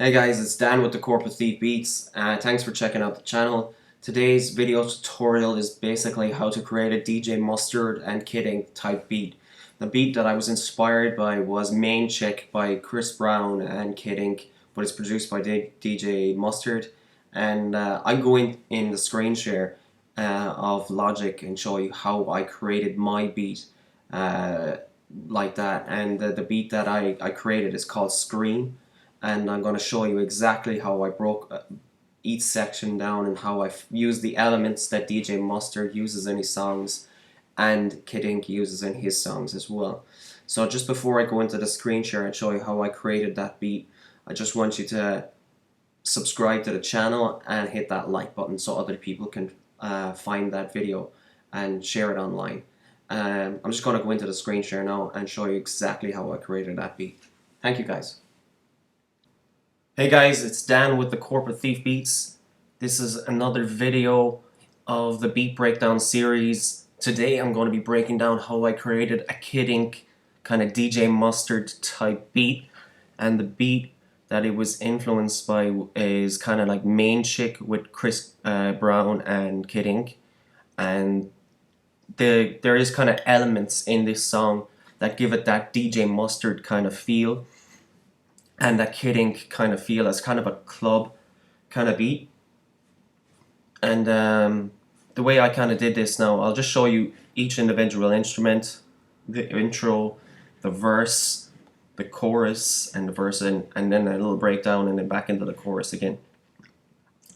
Hey guys, it's Dan with the Corporatethief Beats. Thanks for checking out the channel. Today's video tutorial is basically how to create a DJ Mustard and Kidding type beat. The beat that I was inspired by was Main Chick by Chris Brown and Kidding, but it's produced by DJ Mustard. And I'm going in the screen share of Logic and show you how I created my beat like that. And the beat that I created is called Scream, and I'm going to show you exactly how I broke each section down and how I used the elements that DJ Mustard uses in his songs and Kid Ink uses in his songs as well. So just before I go into the screen share and show you how I created that beat, I just want you to subscribe to the channel and hit that like button so other people can find that video and share it online. I'm just going to go into the screen share now and show you exactly how I created that beat. Thank you guys. Hey guys, it's Dan with the Corporatethief Beats. This is another video of the beat breakdown series. Today I'm going to be breaking down how I created a Kid Ink kind of DJ Mustard type beat, and the beat that it was influenced by is kind of like Main Chick with Chris Brown and Kid Ink, and there is kind of elements in this song that give it that DJ Mustard kind of feel and that Kid Ink kind of feel as kind of a club kind of beat. And the way I kind of did this now, I'll just show you each individual instrument, the intro, the verse, the chorus, and the verse, and then a little breakdown, and then back into the chorus again.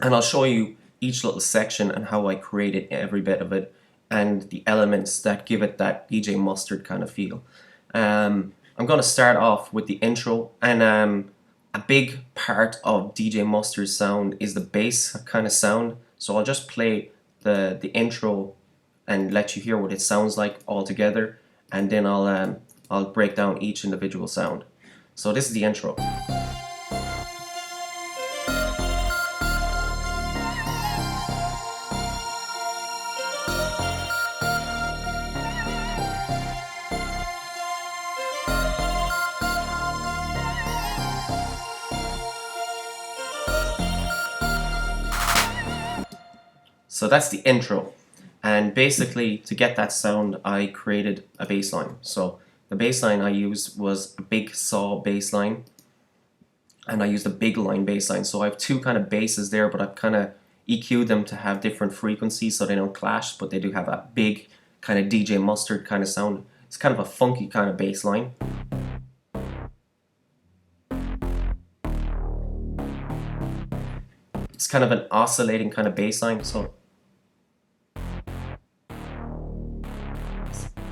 And I'll show you each little section and how I created every bit of it and the elements that give it that DJ Mustard kind of feel. I'm going to start off with the intro, and a big part of DJ Mustard's sound is the bass kind of sound, so I'll just play the intro and let you hear what it sounds like all together, and then I'll break down each individual sound. So this is the intro. So that's the intro, and basically to get that sound I created a bass line. So the bass line I used was a big saw bass line, and I used a big line bass line. So I have two kind of basses there, but I've kind of EQ'd them to have different frequencies so they don't clash, but they do have a big kind of DJ Mustard kind of sound. It's kind of a funky kind of bass line. It's kind of an oscillating kind of bass line, so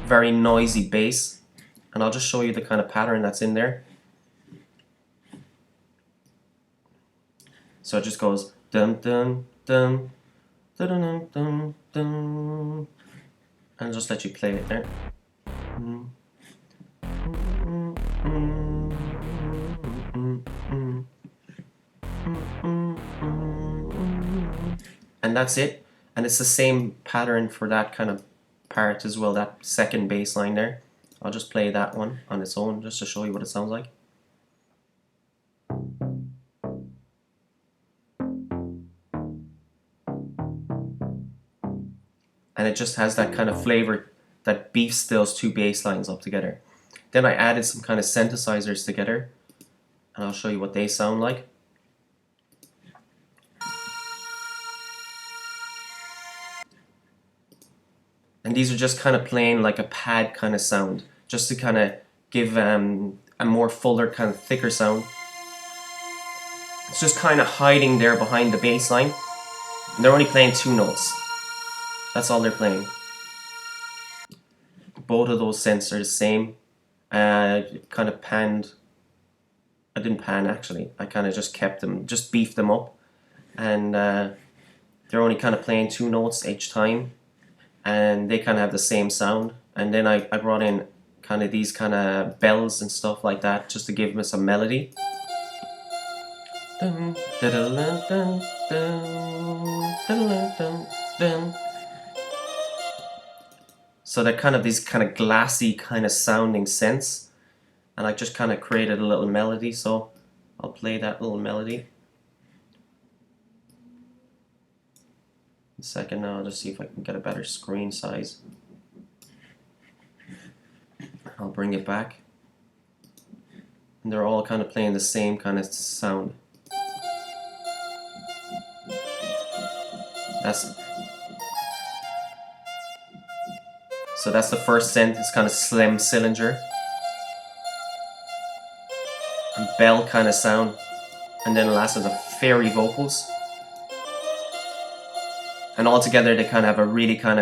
very noisy bass, and I'll just show you the kind of pattern that's in there. So it just goes dum dum dum dum dum dum dum, and I'll just let you play it there. And that's it, and it's the same pattern for that kind of part as well, that second bass line there. I'll just play that one on its own just to show you what it sounds like. And it just has that kind of flavor that beefs those two bass lines up together. Then I added some kind of synthesizers together, and I'll show you what they sound like. And these are just kind of playing like a pad kind of sound, just to kind of give a more fuller, kind of thicker sound. It's just kind of hiding there behind the bass line. And they're only playing two notes. That's all they're playing. Both of those synths are the same. Kind of panned. I didn't pan actually. I kind of just kept them, just beefed them up. And they're only kind of playing two notes each time, and they kind of have the same sound. And then I brought in kind of these kind of bells and stuff like that just to give them some melody. So they're kind of these kind of glassy kind of sounding synths, and I just kind of created a little melody. So I'll play that little melody. A second now, I'll just see if I can get a better screen size. I'll bring it back. And they're all kind of playing the same kind of sound. So that's the first synth. It's kind of slim cylinder and bell kind of sound, and then the last is the fairy vocals. And all together they kind of have a really kind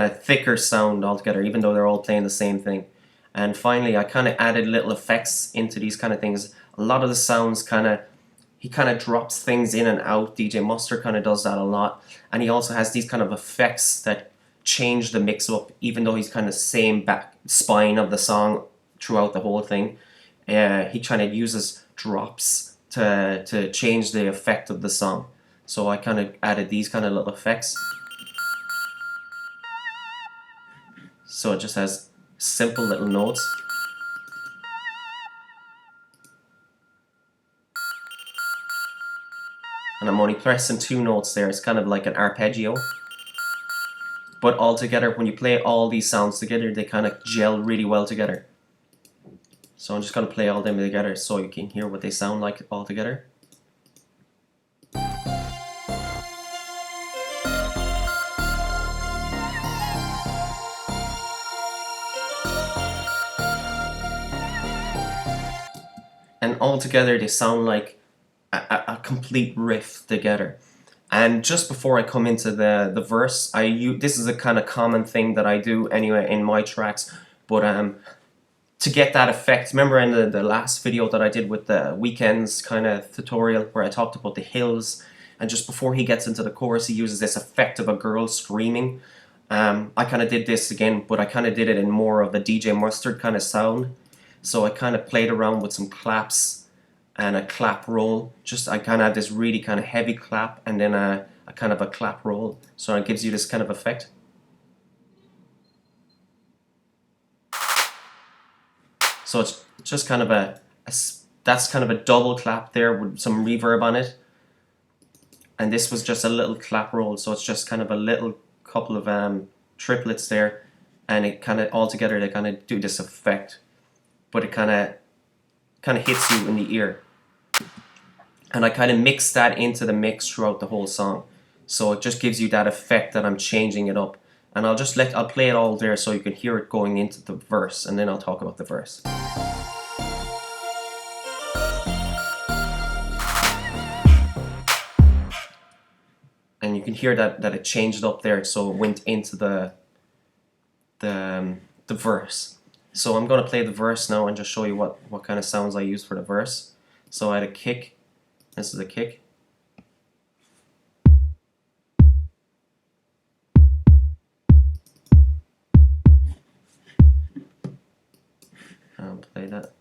of thicker sound altogether, even though they're all playing the same thing. And finally, I kind of added little effects into these kind of things. A lot of the sounds he kind of drops things in and out. DJ Mustard kind of does that a lot, and he also has these kind of effects that change the mix up, even though he's kind of same back spine of the song throughout the whole thing. He kind of uses drops to change the effect of the song. So I kind of added these kind of little effects. So it just has simple little notes. And I'm only pressing 2 notes there. It's kind of like an arpeggio. But all together, when you play all these sounds together, they kind of gel really well together. So I'm just going to play all them together so you can hear what they sound like all together. And all together they sound like a complete riff together. And just before I come into the verse, this is a kind of common thing that I do anyway in my tracks, but to get that effect, remember in the last video that I did with the Weekends kind of tutorial where I talked about the hills, and just before he gets into the chorus he uses this effect of a girl screaming. I kind of did this again, but I kind of did it in more of a DJ Mustard kind of sound. So I kind of played around with some claps and a clap roll. I kind of had this really kind of heavy clap and then a kind of a clap roll. So it gives you this kind of effect. So it's just kind of that's kind of a double clap there with some reverb on it. And this was just a little clap roll. So it's just kind of a little couple of triplets there. And it kind of all together they kind of do this effect. But it kind of hits you in the ear. And I kind of mix that into the mix throughout the whole song. So it just gives you that effect that I'm changing it up. And I'll play it all there so you can hear it going into the verse, and then I'll talk about the verse. And you can hear that it changed up there, so it went into the verse. So I'm going to play the verse now and just show you what kind of sounds I use for the verse. So I had a kick. This is a kick. I'll play that.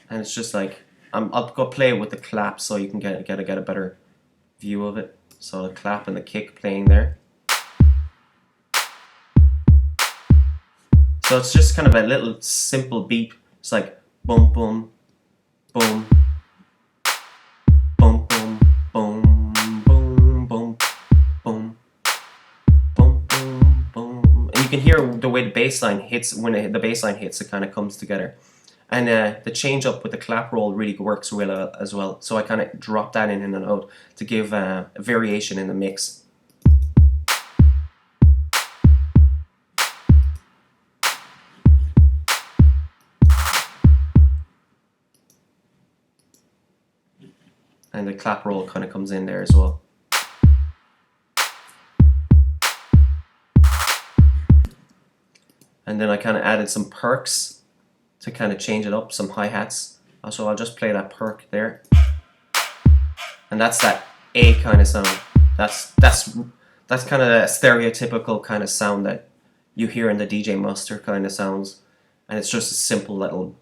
And it's just like, I'll go play it with the clap so you can get a better view of it. So the clap and the kick playing there. So it's just kind of a little simple beat. It's like boom, boom, boom, boom, boom, boom, boom, boom, boom, boom, boom, boom. And you can hear the way the bass line hits. When the bass line hits, it kind of comes together. And the change up with the clap roll really works well as well. So I kind of drop that in and out to give a variation in the mix. And the clap roll kind of comes in there as well. And then I kind of added some perks to kind of change it up, some hi-hats. So I'll just play that perk there. And that's that A kind of sound. That's kind of a stereotypical kind of sound that you hear in the DJ Mustard kind of sounds. And it's just a simple little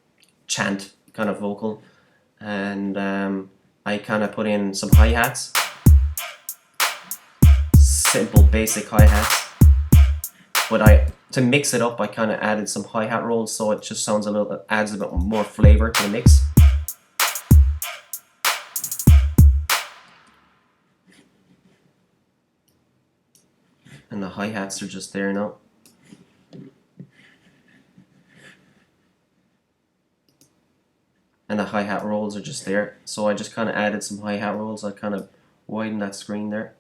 chant kind of vocal. And I kind of put in some hi-hats. Simple basic hi-hats. But to mix it up, I kind of added some hi-hat rolls, so it just sounds adds a bit more flavor to the mix. And the hi-hats are just there now. And the hi-hat rolls are just there. So I just kind of added some hi-hat rolls. I kind of widened that screen there.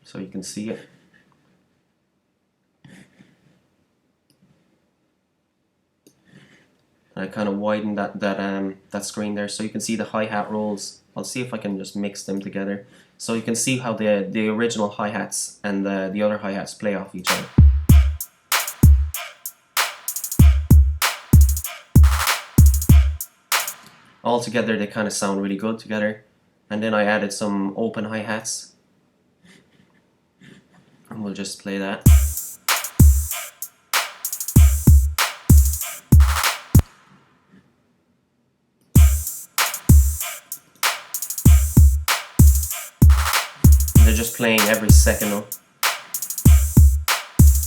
So you can see it. And I kind of widened that screen there, so you can see the hi-hat rolls. I'll see if I can just mix them together. So you can see how the original hi-hats and the other hi-hats play off each other. All together they kind of sound really good together. And then I added some open hi-hats. And we'll just play that. They're just playing every second now.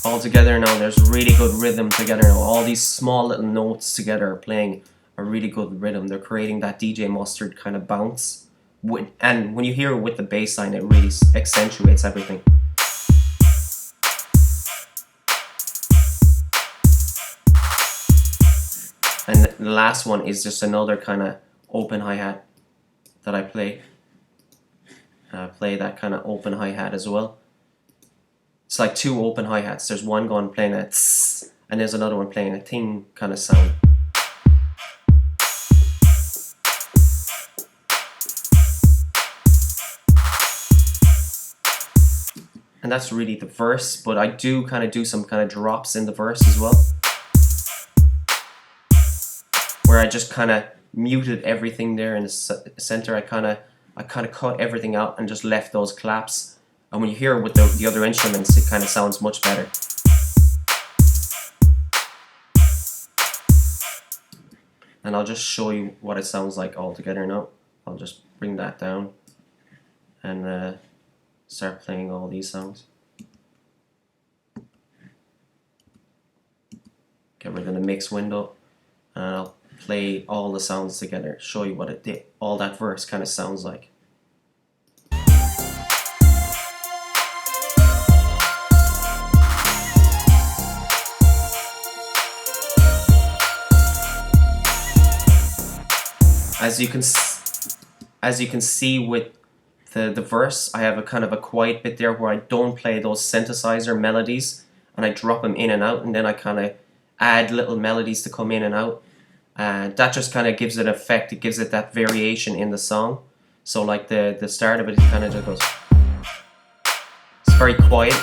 All together now, there's really good rhythm together now. All these small little notes together are playing a really good rhythm. They're creating that DJ Mustard kind of bounce. And when you hear it with the bass line, it really accentuates everything. And the last one is just another kind of open hi-hat that I play. Play that kind of open hi-hat as well. It's like two open hi-hats. There's one going playing a tss, and there's another one playing a ting kind of sound. And that's really the verse, but I do kind of do some kind of drops in the verse as well, where I just kind of muted everything there in the center. I kind of cut everything out and just left those claps. And when you hear it with the other instruments, it kind of sounds much better. And I'll just show you what it sounds like all together now. I'll just bring that down and start playing all these songs. Get rid of the mix window, and I'll play all the sounds together, show you what all that verse kind of sounds like. As you can see with the verse, I have a kind of a quiet bit there where I don't play those synthesizer melodies, and I drop them in and out, and then I kind of add little melodies to come in and out. That just kind of gives it effect. It gives it that variation in the song. So like the start of it kind of just goes. It's very quiet.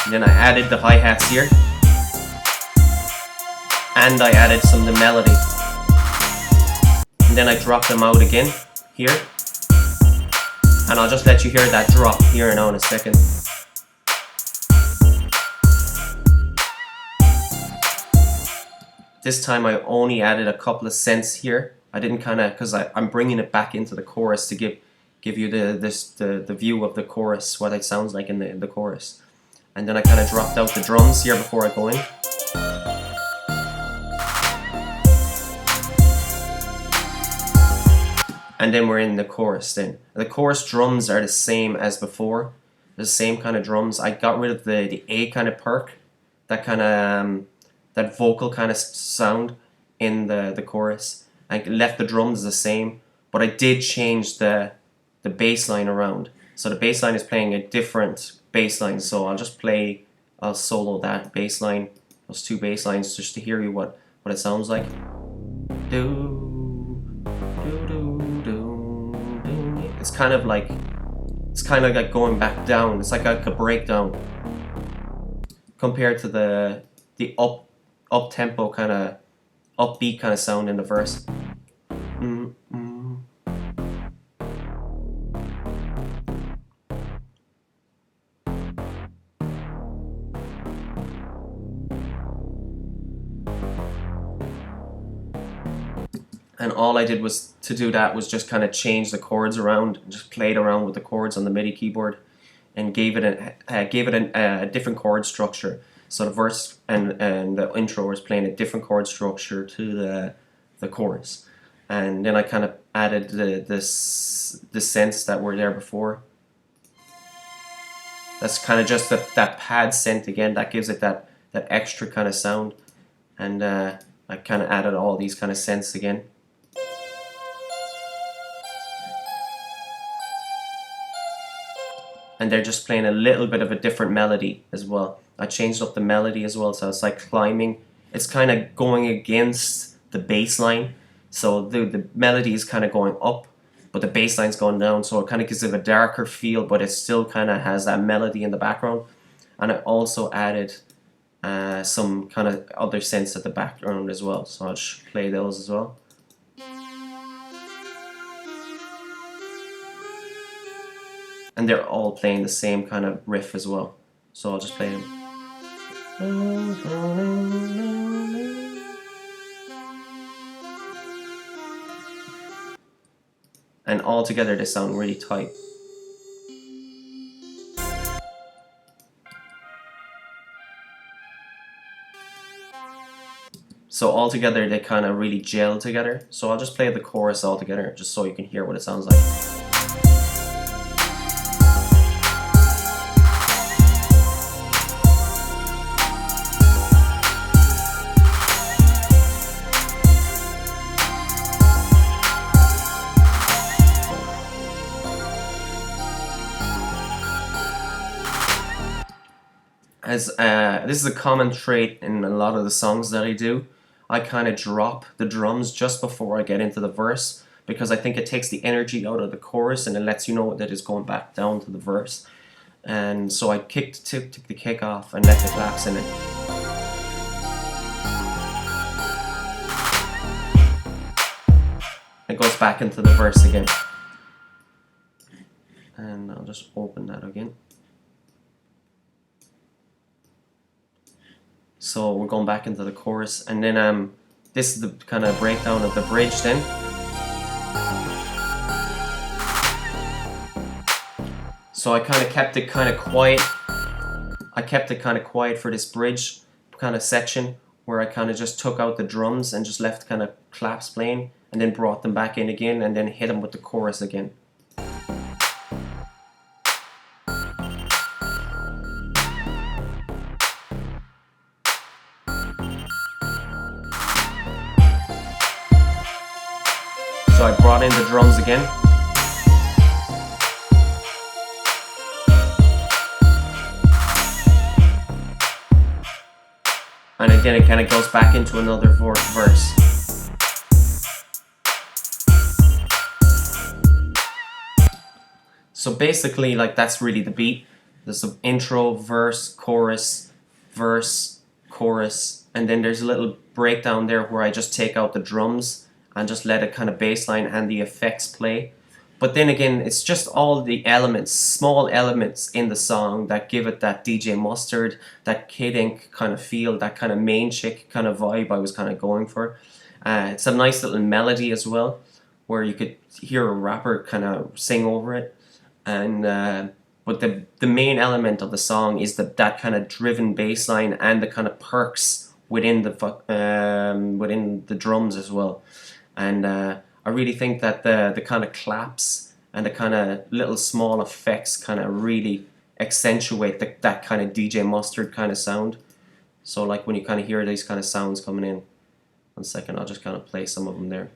And then I added the hi-hats here. And I added some of the melody. And then I dropped them out again, here. And I'll just let you hear that drop here now in a second. This time I only added a couple of cents here. I didn't because I'm bringing it back into the chorus to give you the view of the chorus, what it sounds like in the chorus. And then I kind of dropped out the drums here before I go in. And then we're in the chorus then. The chorus drums are the same as before. The same kind of drums. I got rid of the A kind of perk. That kind of, that vocal kind of sound in the chorus. I left the drums the same. But I did change the bass line around. So the bass line is playing a different bass line. So I'll solo that bass line. Those two bass lines just to hear you what it sounds like. It's kind of like going back down. It's like a breakdown compared to the up tempo kind of upbeat kind of sound in the verse. And all I did was just kind of change the chords around, just played around with the chords on the MIDI keyboard, and gave it a different chord structure. So the verse and the intro was playing a different chord structure to the chorus, and then I kind of added the synths that were there before. That's kind of just that pad synth again, that gives it that extra kind of sound. And I kind of added all these kind of synths again. And they're just playing a little bit of a different melody as well. I changed up the melody as well, so it's like climbing. It's kind of going against the bass line. So the melody is kind of going up, but the bass line's going down, so it kind of gives it a darker feel, but it still kind of has that melody in the background. And I also added some kind of other synths at the background as well, so I'll just play those as well. And they're all playing the same kind of riff as well, so I'll just play them. And all together they sound really tight. So all together they kind of really gel together. So I'll just play the chorus all together just so you can hear what it sounds like. As this is a common trait in a lot of the songs that I do, I kind of drop the drums just before I get into the verse, because I think it takes the energy out of the chorus and it lets you know that it's going back down to the verse. And so I took the kick off and left the claps in it. It goes back into the verse again. And I'll just open that again. So we're going back into the chorus, and then this is the kind of breakdown of the bridge then. So I kind of kept it kind of quiet. I kept it kind of quiet for this bridge kind of section, where I kind of just took out the drums and just left kind of claps playing, and then brought them back in again, and then hit them with the chorus again. So I brought in the drums again. And again it kind of goes back into another verse. So basically, like, that's really the beat. There's the intro, verse, chorus, and then there's a little breakdown there where I just take out the drums and just let it kind of bassline and the effects play. But then again, it's just all the elements, small elements in the song that give it that DJ Mustard, that Kid Ink kind of feel, that kind of main chick kind of vibe I was kind of going for. It's a nice little melody as well, where you could hear a rapper kind of sing over it. And but the main element of the song is that kind of driven bass line and the kind of perks within the drums as well. And I really think that the kind of claps and the kind of little small effects kind of really accentuate that kind of DJ Mustard kind of sound. So like when you kind of hear these kind of sounds coming in. 1 second, I'll just kind of play some of them there.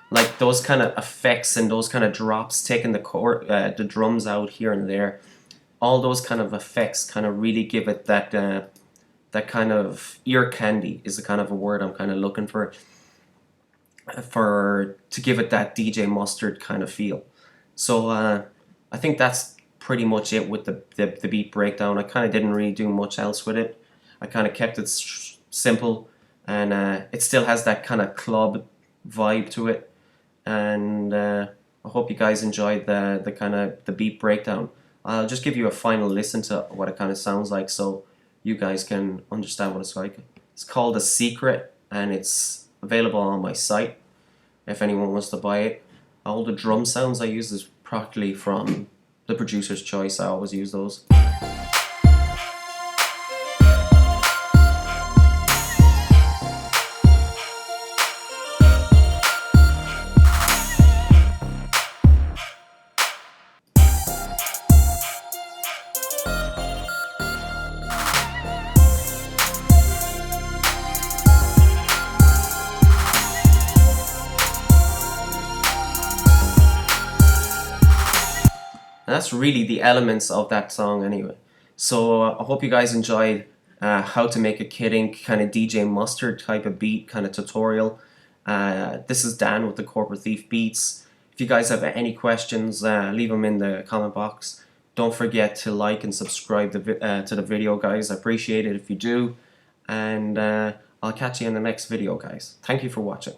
Like those kind of effects and those kind of drops, taking the drums out here and there. All those kind of effects kind of really give it that that kind of ear candy is the kind of a word I'm kind of looking for to give it that DJ Mustard kind of feel. So I think that's pretty much it with the beat breakdown. I kind of didn't really do much else with it. I kind of kept it simple, and it still has that kind of club vibe to it. And I hope you guys enjoyed the kind of the beat breakdown. I'll just give you a final listen to what it kind of sounds like so you guys can understand what it's like. It's called A Secret, and it's available on my site if anyone wants to buy it. All the drum sounds I use is practically from the Producer's Choice. I always use those. And that's really the elements of that song anyway. So I hope you guys enjoyed how to make a kidding kind of DJ Mustard type of beat kind of tutorial. This is Dan with the Corporatethief Beats. If you guys have any questions, leave them in the comment box. Don't forget to like and subscribe to the video, guys. I appreciate it if you do. And I'll catch you in the next video, guys. Thank you for watching.